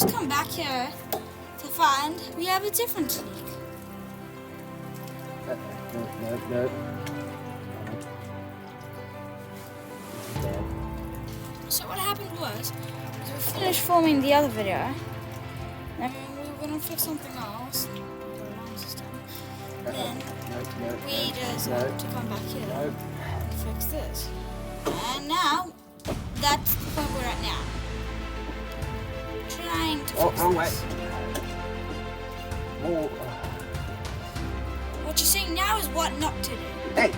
just come back here to find we have a different leak. No. This is bad. So what happened was we finished filming the other video, and we were going to fix something else, the alarm system. Then we decided to come back here and fix this. And now, that's the point we're at now. Trying to fix wrong way. this. Oh. What you're saying now is what not to do. Hey!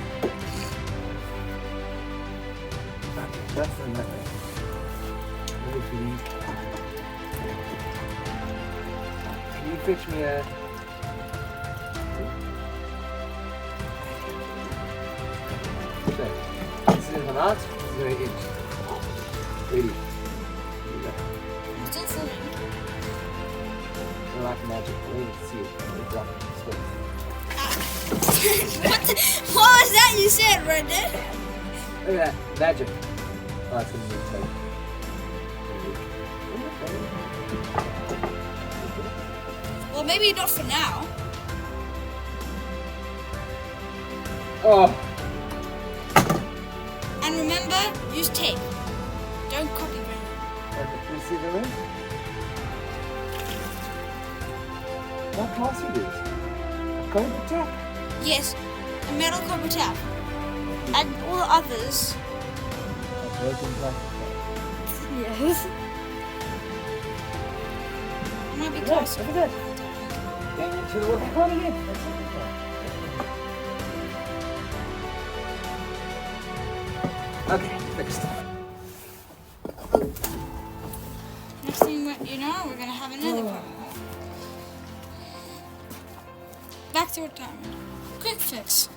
Okay, that's the method. Can you fix me a... This is an art, this is an inch. Ready. Here you go. I'm still filming. They're like magic. Let's see it. They drop it in space. What was that you said, Brendan? Look at that. Magic. Oh, that's going to be tight. Well, maybe not for now. Oh! And remember, use tape. Don't copy Brendan. Okay, can you see the ring? What class it is? A code protect. Yes, a metal copper tap. And all the others. A broken plastic. Yes. Might be Look close. at that. Dang it, should have worked on it. Okay, fixed. Next thing you know, we're gonna have another problem. Back to retirement. Quick fix.